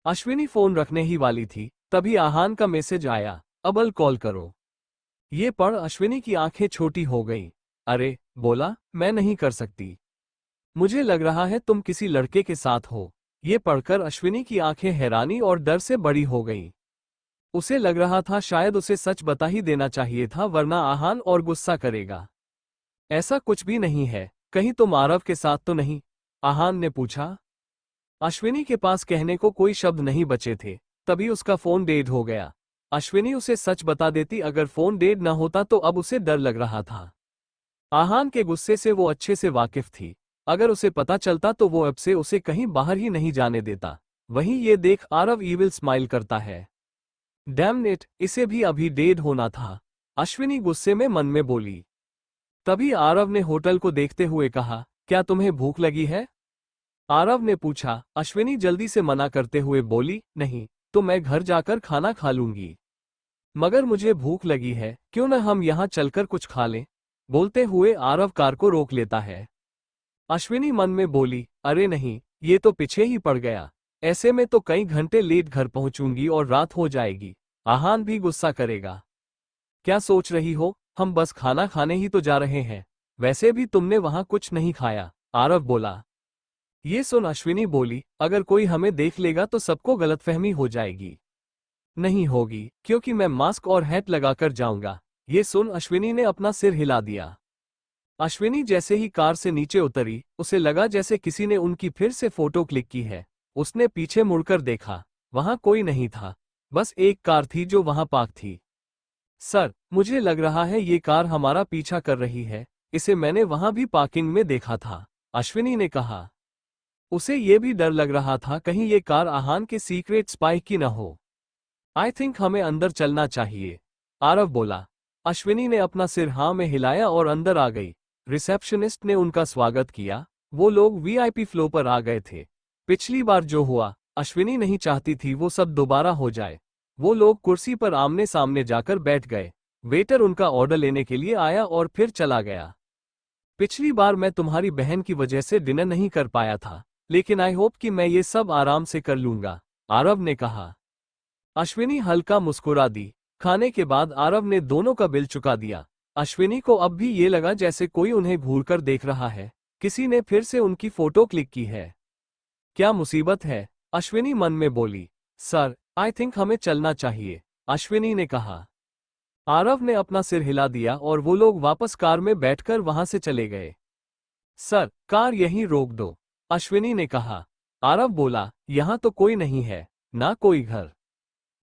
अश्विनी फोन रखने ही वाली थी, तभी आहान का मैसेज आया, अबल कॉल करो। ये पढ़ अश्विनी की आंखें छोटी हो गईं। अरे, बोला, मैं नहीं कर सकती। मुझे लग रहा है तुम किसी लड़के के साथ हो। ये पढ़कर अश्विनी की आंखें हैरानी और डर से बड़ी हो गईं। उसे लग रहा था शायद उसे सच बता ही देना चाहिए था, वरना आहान और गुस्सा करेगा। ऐसा कुछ भी नहीं है, कहीं तुम आरव के साथ तो नहीं? आहान ने पूछा। अश्विनी के पास कहने को कोई शब्द नहीं बचे थे, तभी उसका फोन डेड हो गया। अश्विनी उसे सच बता देती अगर फोन डेड न होता तो अब उसे डर लग रहा था। आहान के गुस्से से वो अच्छे से वाकिफ थी। अगर उसे पता चलता तो वो अब से उसे कहीं बाहर ही नहीं जाने देता। वहीं ये देख आरव ईविल स्माइल करता है। डैम इट, इसे भी अभी डेड होना था, अश्विनी गुस्से में मन में बोली। तभी आरव ने होटल को देखते हुए कहा, क्या तुम्हें भूख लगी है? आरव ने पूछा। अश्विनी जल्दी से मना करते हुए बोली, नहीं, तो मैं घर जाकर खाना खा लूंगी। मगर मुझे भूख लगी है, क्यों न हम यहाँ चलकर कुछ खा लें? बोलते हुए आरव कार को रोक लेता है। अश्विनी मन में बोली, अरे नहीं, ये तो पीछे ही पड़ गया। ऐसे में तो कई घंटे लेट घर पहुंचूंगी और रात हो जाएगी। आहान भी गुस्सा करेगा। क्या सोच रही हो, हम बस खाना खाने ही तो जा रहे हैं। वैसे भी तुमने वहां कुछ नहीं खाया, आरव बोला। ये सुन अश्विनी बोली, अगर कोई हमें देख लेगा तो सबको गलतफहमी हो जाएगी। नहीं होगी, क्योंकि मैं मास्क और हैट लगाकर जाऊंगा। ये सुन अश्विनी ने अपना सिर हिला दिया। अश्विनी जैसे ही कार से नीचे उतरी, उसे लगा जैसे किसी ने उनकी फिर से फोटो क्लिक की है। उसने पीछे मुड़कर देखा, वहां कोई नहीं था, बस एक कार थी जो वहां पार्क थी। सर, मुझे लग रहा है ये कार हमारा पीछा कर रही है, इसे मैंने वहां भी पार्किंग में देखा था, अश्विनी ने कहा। उसे ये भी डर लग रहा था कहीं ये कार आहान के सीक्रेट स्पाई की न हो। आई थिंक हमें अंदर चलना चाहिए, आरव बोला। अश्विनी ने अपना सिर हाँ में हिलाया और अंदर आ गई। रिसेप्शनिस्ट ने उनका स्वागत किया। वो लोग वीआईपी फ्लो पर आ गए थे। पिछली बार जो हुआ, अश्विनी नहीं चाहती थी वो सब दोबारा हो जाए। वो लोग कुर्सी पर आमने सामने जाकर बैठ गए। वेटर उनका ऑर्डर लेने के लिए आया और फिर चला गया। पिछली बार मैं तुम्हारी बहन की वजह से डिनर नहीं कर पाया था, लेकिन आई होप कि मैं ये सब आराम से कर लूंगा, आरव ने कहा। अश्विनी हल्का मुस्कुरा दी। खाने के बाद आरव ने दोनों का बिल चुका दिया। अश्विनी को अब भी ये लगा जैसे कोई उन्हें घूरकर देख रहा है, किसी ने फिर से उनकी फोटो क्लिक की है। क्या मुसीबत है, अश्विनी मन में बोली। सर, आई थिंक हमें चलना चाहिए, अश्विनी ने कहा। आरव ने अपना सिर हिला दिया और वो लोग वापस कार में बैठकर वहां से चले गए। सर, कार यहीं रोक दो, अश्विनी ने कहा। आरव बोला, यहां तो कोई नहीं है, ना कोई घर।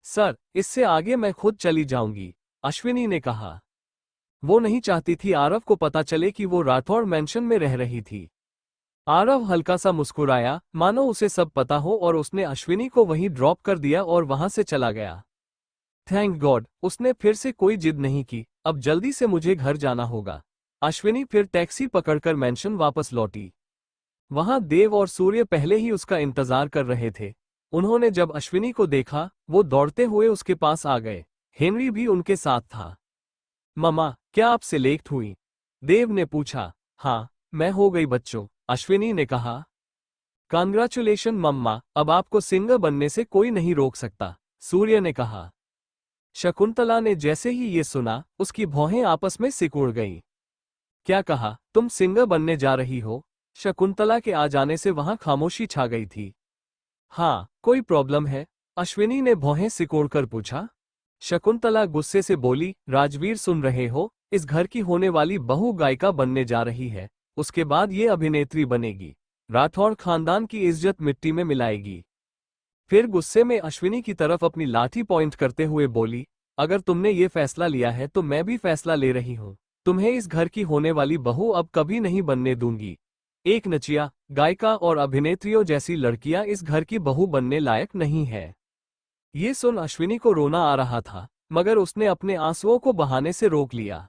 सर, इससे आगे मैं खुद चली जाऊंगी, अश्विनी ने कहा। वो नहीं चाहती थी आरव को पता चले कि वो राठौड़ मैंशन में रह रही थी। आरव हल्का सा मुस्कुराया, मानो उसे सब पता हो, और उसने अश्विनी को वहीं ड्रॉप कर दिया और वहां से चला गया। थैंक गॉड, उसने फिर से कोई जिद नहीं की। अब जल्दी से मुझे घर जाना होगा। अश्विनी फिर टैक्सी पकड़कर मैंशन वापस लौटी। वहां देव और सूर्य पहले ही उसका इंतजार कर रहे थे। उन्होंने जब अश्विनी को देखा, वो दौड़ते हुए उसके पास आ गए। हेनरी भी उनके साथ था। ममा, क्या आप सिलेक्ट हुई? देव ने पूछा। हाँ, मैं हो गई बच्चों, अश्विनी ने कहा। कांग्रेचुलेशन मम्मा, अब आपको सिंगर बनने से कोई नहीं रोक सकता, सूर्य ने कहा। शकुंतला ने जैसे ही ये सुना, उसकी भौहें आपस में सिकुड़ गईं। क्या कहा? तुम सिंगर बनने जा रही हो? शकुंतला के आ जाने से वहां खामोशी छा गई थी। हाँ, कोई प्रॉब्लम है? अश्विनी ने भौहें सिकोड़कर पूछा। शकुंतला गुस्से से बोली, राजवीर सुन रहे हो? इस घर की होने वाली बहू गायिका बनने जा रही है। उसके बाद ये अभिनेत्री बनेगी। राठौड़ खानदान की इज्जत मिट्टी में मिलाएगी। फिर गुस्से में अश्विनी की तरफ अपनी लाठी पॉइंट करते हुए बोली, अगर तुमने ये फैसला लिया है तो मैं भी फैसला ले रही हूँ। तुम्हें इस घर की होने वाली बहू अब कभी नहीं बनने दूंगी। एक नचिया, गायिका और अभिनेत्रियों जैसी लड़कियां इस घर की बहू बनने लायक नहीं है। ये सुन अश्विनी को रोना आ रहा था, मगर उसने अपने आंसुओं को बहाने से रोक लिया।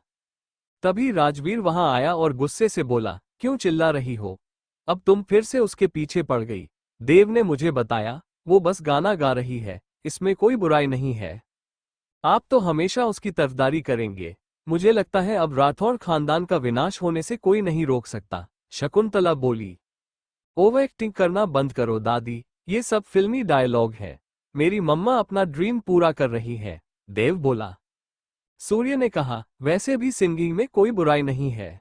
तभी राजवीर वहां आया और गुस्से से बोला, क्यों चिल्ला रही हो? अब तुम फिर से उसके पीछे पड़ गई। देव ने मुझे बताया, वो बस गाना गा रही है, इसमें कोई बुराई नहीं है। आप तो हमेशा उसकी तरफदारी करेंगे। मुझे लगता है अब राठौड़ खानदान का विनाश होने से कोई नहीं रोक सकता, शकुंतला बोली। ओवर एक्टिंग करना बंद करो दादी, ये सब फिल्मी डायलॉग है। मेरी मम्मा अपना ड्रीम पूरा कर रही है, देव बोला। सूर्य ने कहा, वैसे भी सिंगिंग में कोई बुराई नहीं है।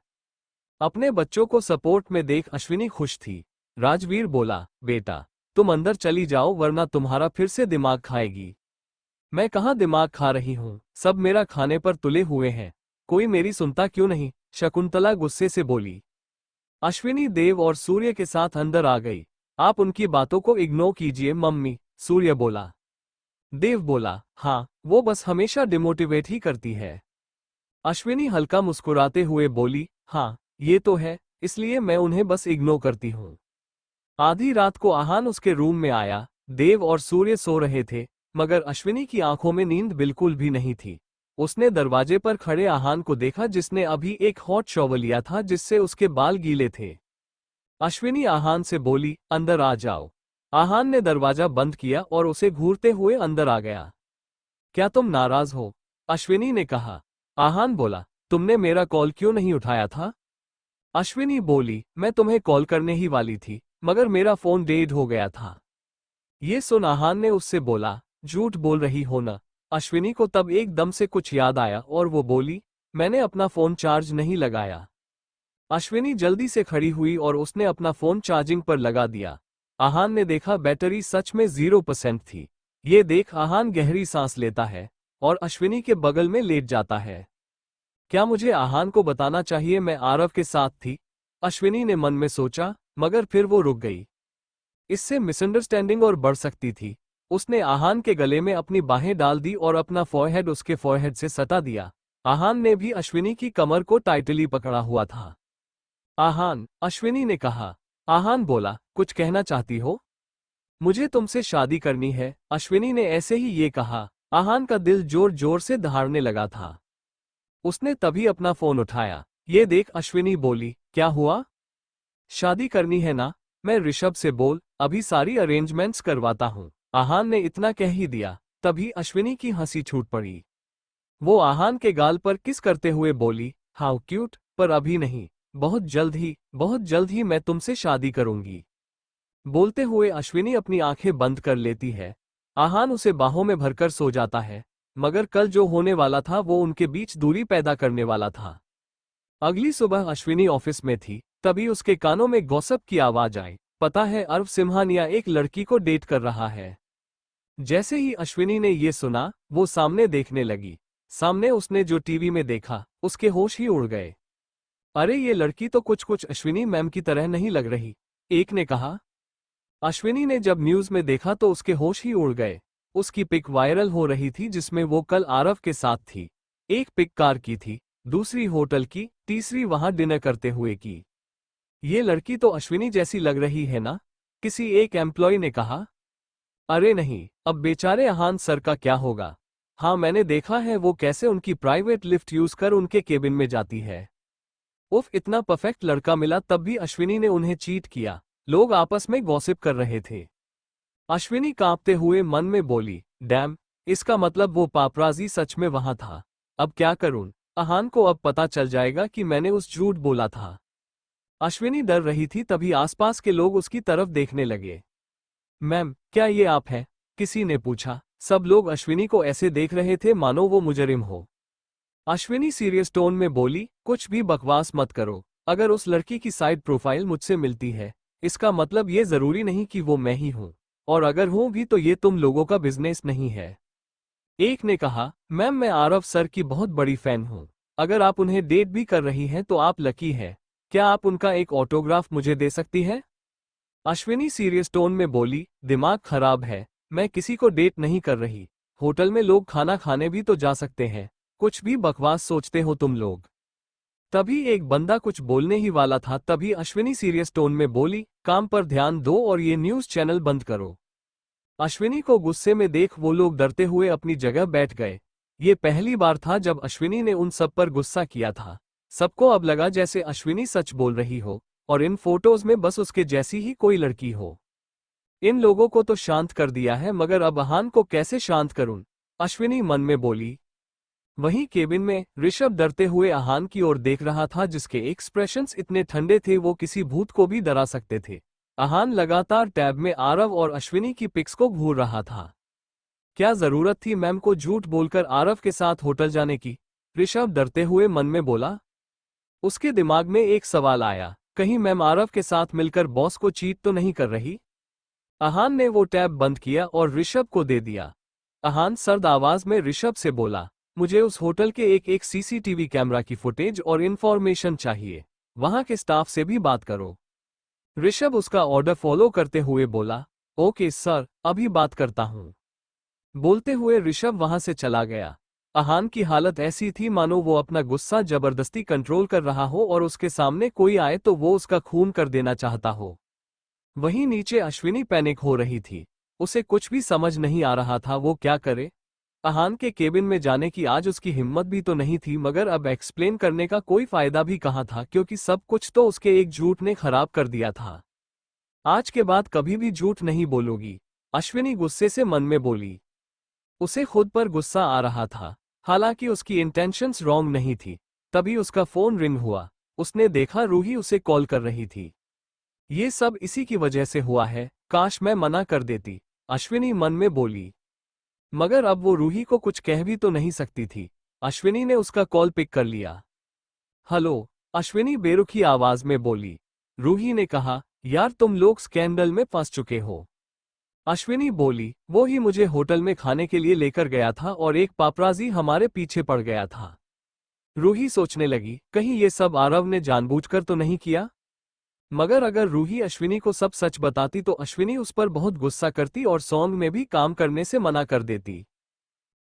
अपने बच्चों को सपोर्ट में देख अश्विनी खुश थी। राजवीर बोला, बेटा, तुम अंदर चली जाओ वरना तुम्हारा फिर से दिमाग खाएगी। मैं कहाँ दिमाग खा रही हूँ, सब मेरा खाने पर तुले हुए हैं। कोई मेरी सुनता क्यों नहीं? शकुंतला गुस्से से बोली। अश्विनी देव और सूर्य के साथ अंदर आ गई। आप उनकी बातों को इग्नोर कीजिए मम्मी, सूर्य बोला। देव बोला, हाँ, वो बस हमेशा डिमोटिवेट ही करती है। अश्विनी हल्का मुस्कुराते हुए बोली, हाँ, ये तो है, इसलिए मैं उन्हें बस इग्नोर करती हूँ। आधी रात को आहान उसके रूम में आया। देव और सूर्य सो रहे थे, मगर अश्विनी की आंखों में नींद बिल्कुल भी नहीं थी। उसने दरवाजे पर खड़े आहान को देखा, जिसने अभी एक हॉट शॉवर लिया था जिससे उसके बाल गीले थे। अश्विनी आहान से बोली, अंदर आ जाओ। आहान ने दरवाजा बंद किया और उसे घूरते हुए अंदर आ गया। क्या तुम नाराज हो? अश्विनी ने कहा। आहान बोला, तुमने मेरा कॉल क्यों नहीं उठाया था? अश्विनी बोली, मैं तुम्हें कॉल करने ही वाली थी, मगर मेरा फोन डेड हो गया था। ये सुन आहान ने उससे बोला, झूठ बोल रही हो ना? अश्विनी को तब एकदम से कुछ याद आया और वो बोली, मैंने अपना फोन चार्ज नहीं लगाया। अश्विनी जल्दी से खड़ी हुई और उसने अपना फोन चार्जिंग पर लगा दिया। आहान ने देखा बैटरी सच में 0% थी। ये देख आहान गहरी सांस लेता है और अश्विनी के बगल में लेट जाता है। क्या मुझे आहान को बताना चाहिए मैं आरव के साथ थी? अश्विनी ने मन में सोचा, मगर फिर वो रुक गई। इससे मिसअंडरस्टैंडिंग और बढ़ सकती थी। उसने आहान के गले में अपनी बाहें डाल दी और अपना फॉरहेड उसके फॉरहेड से सटा दिया। आहान ने भी अश्विनी की कमर को टाइटली पकड़ा हुआ था। आहान, अश्विनी ने कहा। आहान बोला, कुछ कहना चाहती हो? मुझे तुमसे शादी करनी है, अश्विनी ने ऐसे ही ये कहा। आहान का दिल जोर जोर से दहाड़ने लगा था। उसने तभी अपना फोन उठाया। ये देख अश्विनी बोली, क्या हुआ? शादी करनी है ना? मैं ऋषभ से बोल, अभी सारी अरेंजमेंट्स करवाता हूँ। आहान ने इतना कह ही दिया, तभी अश्विनी की हंसी छूट पड़ी। वो आहान के गाल पर किस करते हुए बोली, हाउ क्यूट, पर अभी नहीं, बहुत जल्द ही मैं तुमसे शादी करूंगी। बोलते हुए अश्विनी अपनी आंखें बंद कर लेती है। आहान उसे बाहों में भरकर सो जाता है, मगर कल जो होने वाला था वो उनके बीच दूरी पैदा करने वाला था। अगली सुबह अश्विनी ऑफिस में थी, तभी उसके कानों में गॉसिप की आवाज आई। पता है अर्व सिम्हानिया एक लड़की को डेट कर रहा है। जैसे ही अश्विनी ने ये सुना, वो सामने देखने लगी। सामने उसने जो टीवी में देखा, उसके होश ही उड़ गए। अरे ये लड़की तो कुछ अश्विनी मैम की तरह नहीं लग रही, एक ने कहा। अश्विनी ने जब न्यूज में देखा तो उसके होश ही उड़ गए। उसकी पिक वायरल हो रही थी जिसमें वो कल आरव के साथ थी। एक पिक कार की थी, दूसरी होटल की, तीसरी वहां डिनर करते हुए की। ये लड़की तो अश्विनी जैसी लग रही है ना, किसी एक एम्प्लॉय ने कहा। अरे नहीं, अब बेचारे अहान सर का क्या होगा। हाँ, मैंने देखा है वो कैसे उनकी प्राइवेट लिफ्ट यूज कर उनके केबिन में जाती है। उफ, इतना परफेक्ट लड़का मिला तब भी अश्विनी ने उन्हें चीट किया। लोग आपस में गॉसिप कर रहे थे। अश्विनी कांपते हुए मन में बोली, डैम, इसका मतलब वो पापराजी सच में वहां था। अब क्या करूं? अहान को अब पता चल जाएगा कि मैंने उस झूठ बोला था। अश्विनी डर रही थी, तभी आसपास के लोग उसकी तरफ देखने लगे। मैम, क्या ये आप हैं? किसी ने पूछा। सब लोग अश्विनी को ऐसे देख रहे थे मानो वो मुजरिम हो। अश्विनी सीरियस टोन में बोली, कुछ भी बकवास मत करो। अगर उस लड़की की साइड प्रोफाइल मुझसे मिलती है, इसका मतलब ये जरूरी नहीं कि वो मैं ही हूं। और अगर हूं भी तो ये तुम लोगों का बिजनेस नहीं है। एक ने कहा, मैम मैं आरव सर की बहुत बड़ी फैन हूं। अगर आप उन्हें डेट भी कर रही हैं तो आप लकी है। क्या आप उनका एक ऑटोग्राफ मुझे दे सकती है? अश्विनी सीरियस टोन में बोली, दिमाग खराब है, मैं किसी को डेट नहीं कर रही। होटल में लोग खाना खाने भी तो जा सकते हैं। कुछ भी बकवास सोचते हो तुम लोग। तभी एक बंदा कुछ बोलने ही वाला था, तभी अश्विनी सीरियस टोन में बोली, काम पर ध्यान दो और ये न्यूज़ चैनल बंद करो। अश्विनी को गुस्से में देख वो लोग डरते हुए अपनी जगह बैठ गए। ये पहली बार था जब अश्विनी ने उन सब पर गुस्सा किया था। सबको अब लगा जैसे अश्विनी सच बोल रही हो और इन फोटोज में बस उसके जैसी ही कोई लड़की हो। इन लोगों को तो शांत कर दिया है, मगर अब अहान को कैसे शांत करूं? अश्विनी मन में बोली। वहीं केबिन में ऋषभ डरते हुए अहान की ओर देख रहा था, जिसके एक्सप्रेशंस इतने ठंडे थे वो किसी भूत को भी डरा सकते थे। अहान लगातार टैब में आरव और अश्विनी की पिक्स को घूर रहा था। क्या जरूरत थी मैम को झूठ बोलकर आरव के साथ होटल जाने की? ऋषभ डरते हुए मन में बोला। उसके दिमाग में एक सवाल आया, कहीं मैम आरव के साथ मिलकर बॉस को चीट तो नहीं कर रही? अहान ने वो टैब बंद किया और ऋषभ को दे दिया। अहान सर्द आवाज में ऋषभ से बोला, मुझे उस होटल के एक सीसीटीवी कैमरा की फुटेज और इंफॉर्मेशन चाहिए। वहां के स्टाफ से भी बात करो। ऋषभ उसका ऑर्डर फॉलो करते हुए बोला, ओके सर, अभी बात करता हूं। बोलते हुए ऋषभ वहां से चला गया। अहान की हालत ऐसी थी मानो वो अपना गुस्सा जबरदस्ती कंट्रोल कर रहा हो और उसके सामने कोई आए तो वो उसका खून कर देना चाहता हो। वहीं नीचे अश्विनी पैनिक हो रही थी। उसे कुछ भी समझ नहीं आ रहा था वो क्या करे। अहान के केबिन में जाने की आज उसकी हिम्मत भी तो नहीं थी, मगर अब एक्सप्लेन करने का कोई फायदा भी कहाँ था, क्योंकि सब कुछ तो उसके एक झूठ ने खराब कर दिया था। आज के बाद कभी भी झूठ नहीं बोलोगी, अश्विनी गुस्से से मन में बोली। उसे खुद पर गुस्सा आ रहा था, हालांकि उसकी इंटेंशंस रॉन्ग नहीं थी। तभी उसका फोन रिंग हुआ। उसने देखा रूही उसे कॉल कर रही थी। ये सब इसी की वजह से हुआ है, काश मैं मना कर देती, अश्विनी मन में बोली। मगर अब वो रूही को कुछ कह भी तो नहीं सकती थी। अश्विनी ने उसका कॉल पिक कर लिया। हेलो, अश्विनी बेरुखी आवाज में बोली। रूही ने कहा, यार तुम लोग स्कैंडल में फंस चुके हो। अश्विनी बोली, वो ही मुझे होटल में खाने के लिए लेकर गया था और एक पापराजी हमारे पीछे पड़ गया था। रूही सोचने लगी, कहीं ये सब आरव ने जानबूझकर तो नहीं किया? मगर अगर रूही अश्विनी को सब सच बताती तो अश्विनी उस पर बहुत गुस्सा करती और सॉन्ग में भी काम करने से मना कर देती।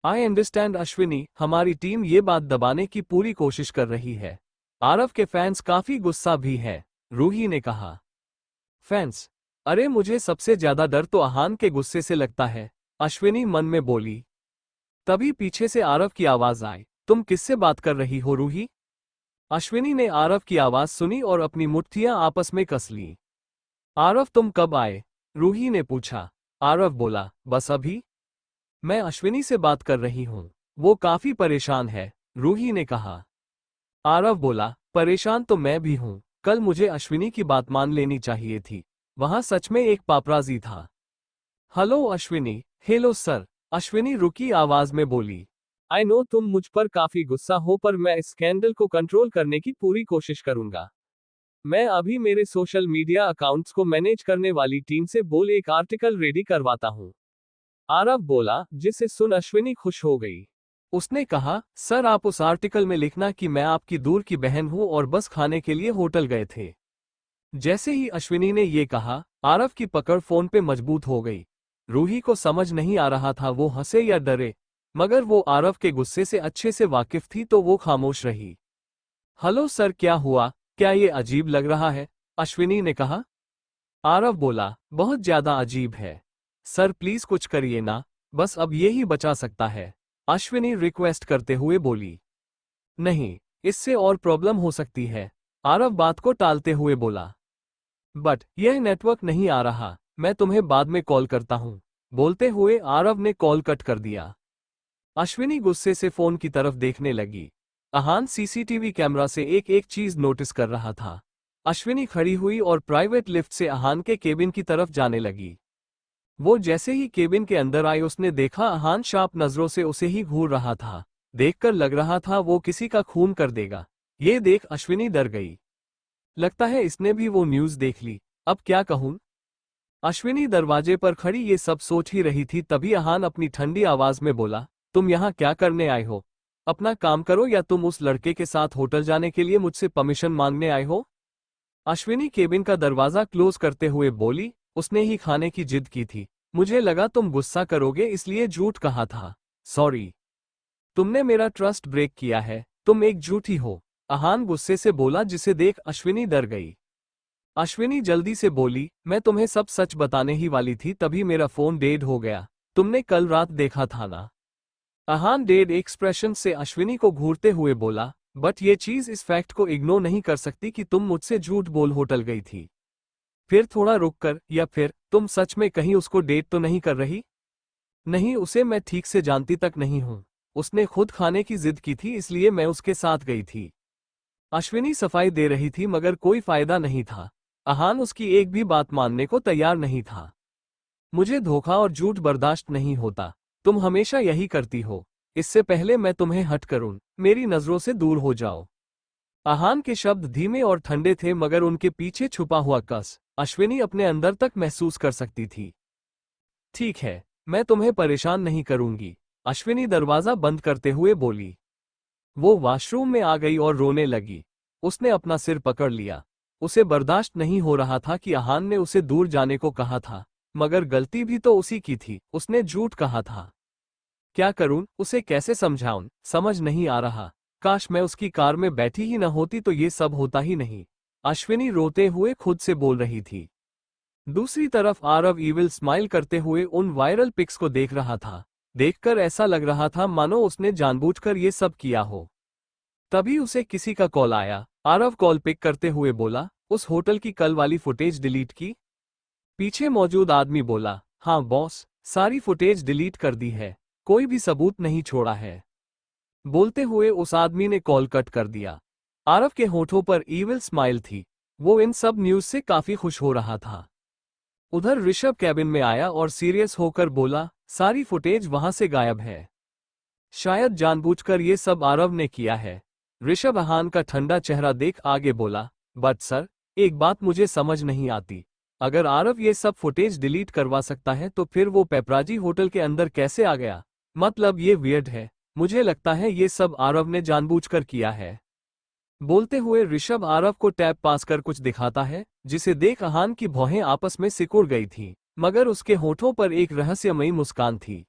आई अंडरस्टैंड अश्विनी, हमारी टीम ये बात दबाने की पूरी कोशिश कर रही है। आरव के फैंस काफी गुस्सा भी है, रूही ने कहा। फैंस? अरे मुझे सबसे ज्यादा डर तो अहान के गुस्से से लगता है, अश्विनी मन में बोली। तभी पीछे से आरव की आवाज आई, तुम किससे बात कर रही हो रूही? अश्विनी ने आरव की आवाज सुनी और अपनी मुट्ठियां आपस में कस लीं। आरव तुम कब आए? रूही ने पूछा। आरव बोला, बस अभी। मैं अश्विनी से बात कर रही हूं, वो काफी परेशान है, रूही ने कहा। आरव बोला, परेशान तो मैं भी हूं, कल मुझे अश्विनी की बात मान लेनी चाहिए थी। वहां सच में एक पापराजी था। Hello Ashwini. Hello sir, Ashwini रुकी आवाज में बोली। आई नो तुम मुझ पर काफी गुस्सा हो, पर मैं इस स्कैंडल को कंट्रोल करने की पूरी कोशिश करूंगा। मैं अभी मेरे सोशल मीडिया अकाउंट्स को मैनेज करने वाली टीम से बोल एक आर्टिकल रेडी करवाता हूं। आरव बोला, जिसे सुन अश्विनी खुश हो गई। उसने कहा, सर आप उस आर्टिकल में लिखना कि मैं आपकी दूर की बहन हूं और बस खाने के लिए होटल गए थे। जैसे ही अश्विनी ने ये कहा, आरव की पकड़ फोन पे मजबूत हो गई। रूही को समझ नहीं आ रहा था वो हंसे या डरे, मगर वो आरव के गुस्से से अच्छे से वाकिफ थी तो वो खामोश रही। हेलो सर, क्या हुआ? क्या ये अजीब लग रहा है? अश्विनी ने कहा। आरव बोला, बहुत ज्यादा अजीब है। सर प्लीज कुछ करिए ना, बस अब ये ही बचा सकता है। अश्विनी रिक्वेस्ट करते हुए बोली। नहीं, इससे और प्रॉब्लम हो सकती है। आरव बात को टालते हुए बोला। बट यह नेटवर्क नहीं आ रहा, मैं तुम्हें बाद में कॉल करता हूं। बोलते हुए आरव ने कॉल कट कर दिया। अश्विनी गुस्से से फोन की तरफ देखने लगी। अहान सीसीटीवी कैमरा से एक एक चीज नोटिस कर रहा था। अश्विनी खड़ी हुई और प्राइवेट लिफ्ट से अहान के केबिन की तरफ जाने लगी। वो जैसे ही केबिन के अंदर आई उसने देखा अहान शार्प नजरों से उसे ही घूर रहा था। देखकर लग रहा था वो किसी का खून कर देगा। ये देख अश्विनी डर गई। लगता है इसने भी वो न्यूज़ देख ली, अब क्या कहूं। अश्विनी दरवाजे पर खड़ी ये सब सोच ही रही थी, तभी अहान अपनी ठंडी आवाज में बोला, तुम यहाँ क्या करने आए हो? अपना काम करो या तुम उस लड़के के साथ होटल जाने के लिए मुझसे परमिशन मांगने आए हो? अश्विनी केबिन का दरवाजा क्लोज करते हुए बोली, उसने ही खाने की जिद की थी। मुझे लगा तुम गुस्सा करोगे इसलिए झूठ कहा था। सॉरी। तुमने मेरा ट्रस्ट ब्रेक किया है, तुम एक झूठी हो। अहान गुस्से से बोला, जिसे देख अश्विनी डर गई। अश्विनी जल्दी से बोली, मैं तुम्हें सब सच बताने ही वाली थी, तभी मेरा फोन डेड हो गया। तुमने कल रात देखा था ना? अहान डेड एक्सप्रेशन से अश्विनी को घूरते हुए बोला, बट ये चीज इस फैक्ट को इग्नोर नहीं कर सकती कि तुम मुझसे झूठ बोल होटल गई थी। फिर थोड़ा रुक कर, या फिर तुम सच में कहीं उसको डेट तो नहीं कर रही? नहीं, उसे मैं ठीक से जानती तक नहीं हूं। उसने खुद खाने की जिद की थी इसलिए मैं उसके साथ गई थी। अश्विनी सफाई दे रही थी मगर कोई फायदा नहीं था। अहान उसकी एक भी बात मानने को तैयार नहीं था। मुझे धोखा और झूठ बर्दाश्त नहीं होता। तुम हमेशा यही करती हो। इससे पहले मैं तुम्हें हट करूं, मेरी नजरों से दूर हो जाओ। अहान के शब्द धीमे और ठंडे थे मगर उनके पीछे छुपा हुआ कस अश्विनी अपने अंदर तक महसूस कर सकती थी। ठीक है, मैं तुम्हें परेशान नहीं करूंगी, अश्विनी दरवाजा बंद करते हुए बोली। वो वॉशरूम में आ गई और रोने लगी। उसने अपना सिर पकड़ लिया। उसे बर्दाश्त नहीं हो रहा था कि अहान ने उसे दूर जाने को कहा था, मगर गलती भी तो उसी की थी, उसने झूठ कहा था। क्या करूं, उसे कैसे समझाऊं, समझ नहीं आ रहा। काश मैं उसकी कार में बैठी ही न होती तो ये सब होता ही नहीं। अश्विनी रोते हुए खुद से बोल रही थी। दूसरी तरफ आरव इविल स्माइल करते हुए उन वायरल पिक्स को देख रहा था। देखकर ऐसा लग रहा था मानो उसने जानबूझकर ये सब किया हो। तभी उसे किसी का कॉल आया। आरव कॉल पिक करते हुए बोला, उस होटल की कल वाली फुटेज डिलीट की? पीछे मौजूद आदमी बोला, हाँ बॉस, सारी फुटेज डिलीट कर दी है, कोई भी सबूत नहीं छोड़ा है। बोलते हुए उस आदमी ने कॉल कट कर दिया। आरव के होठों पर ईविल स्माइल थी। वो इन सब न्यूज से काफी खुश हो रहा था। उधर ऋषभ कैबिन में आया और सीरियस होकर बोला, सारी फुटेज वहां से गायब है। शायद जानबूझकर ये सब आरव ने किया है। ऋषभ अहान का ठंडा चेहरा देख आगे बोला, बट सर, एक बात मुझे समझ नहीं आती। अगर आरव ये सब फुटेज डिलीट करवा सकता है तो फिर वो पेपराजी होटल के अंदर कैसे आ गया? मतलब ये वियर्ड है। मुझे लगता है ये सब आरव ने जानबूझकर किया है। बोलते हुए ऋषभ आरव को टैब पास कर कुछ दिखाता है, जिसे देख अहान की भौहें आपस में सिकुड़ गई थीं, मगर उसके होठों पर एक रहस्यमयी मुस्कान थी।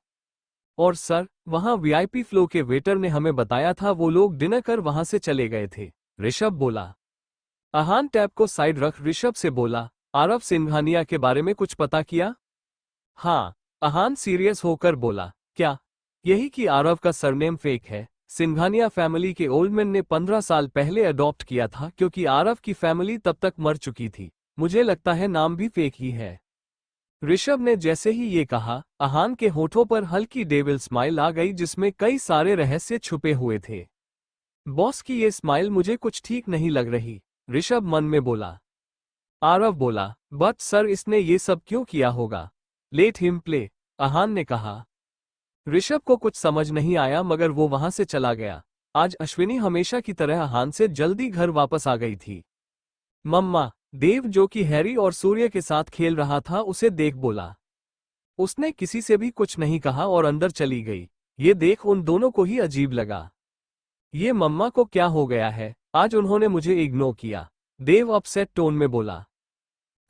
और सर, वहां वीआईपी फ्लो के वेटर ने हमें बताया था वो लोग डिनर कर वहां से चले गए थे, ऋषभ बोला। अहान टैब को साइड रख ऋषभ से बोला, आरव सिंघानिया के बारे में कुछ पता किया? हाँ, अहान सीरियस होकर बोला, क्या? यही कि आरव का सरनेम फेक है। सिंघानिया फैमिली के ओल्डमैन ने 15 साल पहले अडॉप्ट किया था क्योंकि आरव की फैमिली तब तक मर चुकी थी। मुझे लगता है नाम भी फेक ही है। ऋषभ ने जैसे ही ये कहा, अहान के होठों पर हल्की डेविल स्माइल आ गई जिसमें कई सारे रहस्य छुपे हुए थे। बॉस की ये स्माइल मुझे कुछ ठीक नहीं लग रही, ऋषभ मन में बोला। आरव बोला, बट सर इसने ये सब क्यों किया होगा? लेट हिम प्ले, अहान ने कहा। ऋषभ को कुछ समझ नहीं आया मगर वो वहां से चला गया। आज अश्विनी हमेशा की तरह अहान से जल्दी घर वापस आ गई थी। मम्मा, देव जो कि हैरी और सूर्य के साथ खेल रहा था उसे देख बोला। उसने किसी से भी कुछ नहीं कहा और अंदर चली गई। ये देख उन दोनों को ही अजीब लगा। ये मम्मा को क्या हो गया है, आज उन्होंने मुझे इग्नोर किया, देव अपसेट टोन में बोला।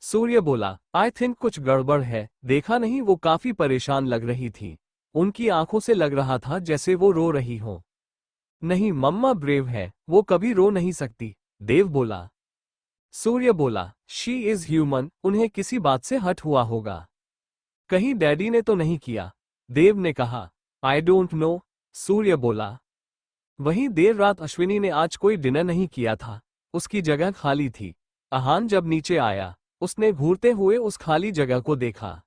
सूर्य बोला, आई थिंक कुछ गड़बड़ है, देखा नहीं वो काफी परेशान लग रही थी। उनकी आंखों से लग रहा था जैसे वो रो रही हो। नहीं, मम्मा ब्रेव है, वो कभी रो नहीं सकती, देव बोला। सूर्य बोला, शी इज ह्यूमन, उन्हें किसी बात से हट हुआ होगा। कहीं डैडी ने तो नहीं किया? देव ने कहा। आई डोंट नो, सूर्य बोला। वहीं देर रात अश्विनी ने आज कोई डिनर नहीं किया था, उसकी जगह खाली थी। आहान जब नीचे आया, उसने घूरते हुए उस खाली जगह को देखा।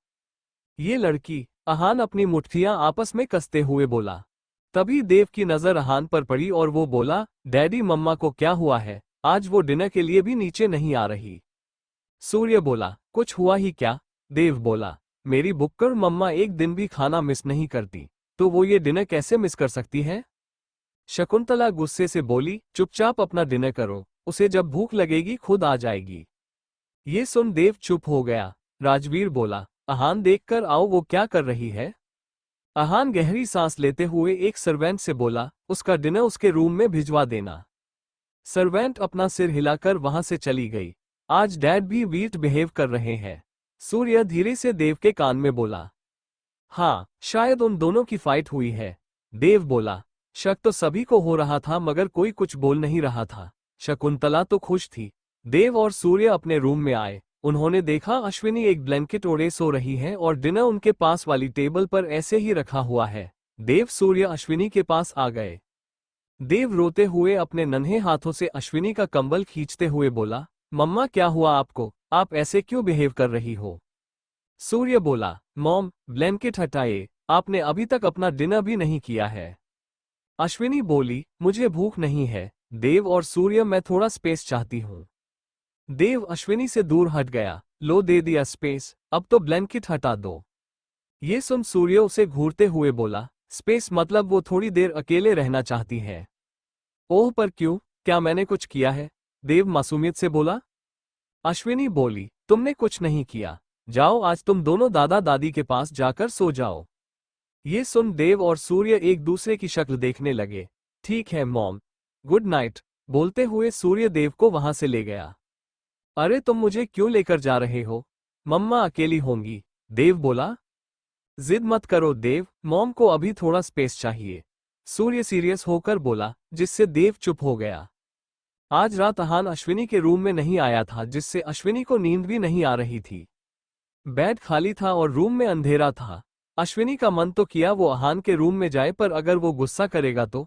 ये लड़की, आहान अपनी मुट्ठियां आपस में कसते हुए बोला। तभी देव की नजर आहान पर पड़ी और वो बोला, डैडी मम्मा को क्या हुआ है, आज वो डिनर के लिए भी नीचे नहीं आ रही। सूर्य बोला, कुछ हुआ ही क्या? देव बोला, मेरी बुक्कर मम्मा एक दिन भी खाना मिस नहीं करती, तो वो ये डिनर कैसे मिस कर सकती है? शकुंतला गुस्से से बोली, चुपचाप अपना डिनर करो, उसे जब भूख लगेगी खुद आ जाएगी। ये सुन देव चुप हो गया। राजवीर बोला, आहान देखकर आओ वो क्या कर रही है। आहान गहरी सांस लेते हुए एक सर्वेंट से बोला, उसका डिनर उसके रूम में भिजवा देना। सर्वेंट अपना सिर हिलाकर वहां से चली गई। आज डैड भी वीट बिहेव कर रहे हैं। सूर्य धीरे से देव के कान में बोला, हाँ, शायद उन दोनों की फाइट हुई है। देव बोला, शक तो सभी को हो रहा था मगर कोई कुछ बोल नहीं रहा था। शकुंतला तो खुश थी। देव और सूर्य अपने रूम में आए। उन्होंने देखा अश्विनी एक ब्लैंकेट ओढ़े सो रही है और डिनर उनके पास वाली टेबल पर ऐसे ही रखा हुआ है। देव सूर्य अश्विनी के पास आ गए। देव रोते हुए अपने नन्हे हाथों से अश्विनी का कंबल खींचते हुए बोला, मम्मा क्या हुआ आपको, आप ऐसे क्यों बिहेव कर रही हो? सूर्य बोला, मॉम, ब्लैंकेट हटाइए, आपने अभी तक अपना डिनर भी नहीं किया है। अश्विनी बोली, मुझे भूख नहीं है। देव और सूर्य, मैं थोड़ा स्पेस चाहती हूँ। देव अश्विनी से दूर हट गया। लो, दे दिया स्पेस, अब तो ब्लैंकेट हटा दो। ये सुन सूर्य उसे घूरते हुए बोला, स्पेस मतलब वो थोड़ी देर अकेले रहना चाहती है। ओह, पर क्यों, क्या मैंने कुछ किया है? देव मासूमियत से बोला। अश्विनी बोली, तुमने कुछ नहीं किया। जाओ, आज तुम दोनों दादा दादी के पास जाकर सो जाओ। ये सुन देव और सूर्य एक दूसरे की शक्ल देखने लगे। ठीक है मॉम, गुड नाइट, बोलते हुए सूर्य देव को वहां से ले गया। अरे तुम मुझे क्यों लेकर जा रहे हो? मम्मा अकेली होंगी। देव बोला। जिद मत करो देव, मॉम को अभी थोड़ा स्पेस चाहिए। सूर्य सीरियस होकर बोला, जिससे देव चुप हो गया। आज रात आहान अश्विनी के रूम में नहीं आया था, जिससे अश्विनी को नींद भी नहीं आ रही थी। बेड खाली था और रूम में अंधेरा था। अश्विनी का मन तो किया वो आहान के रूम में जाए, पर अगर वो गुस्सा करेगा तो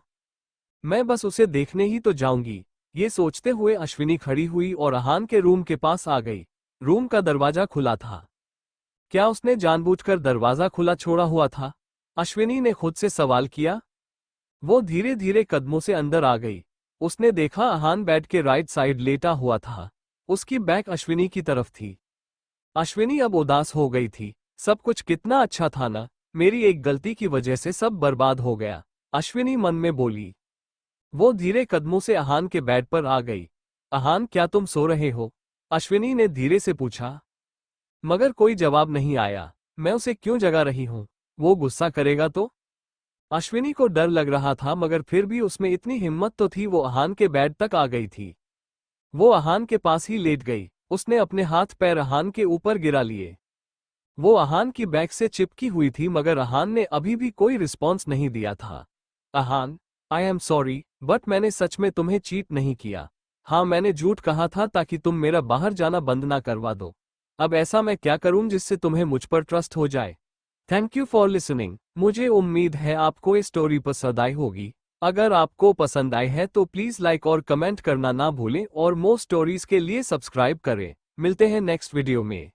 मैं बस उसे देखने ही तो जाऊंगी। ये सोचते हुए अश्विनी खड़ी हुई और आहान के रूम के पास आ गई। रूम का दरवाजा खुला था। क्या उसने जानबूझकर दरवाजा खुला छोड़ा हुआ था? अश्विनी ने खुद से सवाल किया। वो धीरे धीरे कदमों से अंदर आ गई। उसने देखा आहान बेड के राइट साइड लेटा हुआ था। उसकी बैक अश्विनी की तरफ थी। अश्विनी अब उदास हो गई थी। सब कुछ कितना अच्छा था ना, मेरी एक गलती की वजह से सब बर्बाद हो गया, अश्विनी मन में बोली। वो धीरे कदमों से आहान के बेड पर आ गई। आहान, क्या तुम सो रहे हो? अश्विनी ने धीरे से पूछा। मगर कोई जवाब नहीं आया। मैं उसे क्यों जगा रही हूं? वो गुस्सा करेगा तो? अश्विनी को डर लग रहा था, मगर फिर भी उसमें इतनी हिम्मत तो थी, वो आहान के बेड तक आ गई थी। वो आहान के पास ही लेट गई। उसने अपने हाथ पैर आहान के ऊपर गिरा लिए। वो आहान की बैक से चिपकी हुई थी, मगर आहान ने अभी भी कोई रिस्पॉन्स नहीं दिया था। आहान, आई एम सॉरी, बट मैंने सच में तुम्हें चीट नहीं किया। हाँ, मैंने झूठ कहा था ताकि तुम मेरा बाहर जाना बंद ना करवा दो। अब ऐसा मैं क्या करूं जिससे तुम्हें मुझ पर ट्रस्ट हो जाए? Thank you for listening. मुझे उम्मीद है आपको ये स्टोरी पसंद आई होगी। अगर आपको पसंद आई है तो प्लीज़ लाइक और कमेंट करना ना भूलें और मोर स्टोरीज के लिए सब्सक्राइब करें। मिलते हैं नेक्स्ट वीडियो में।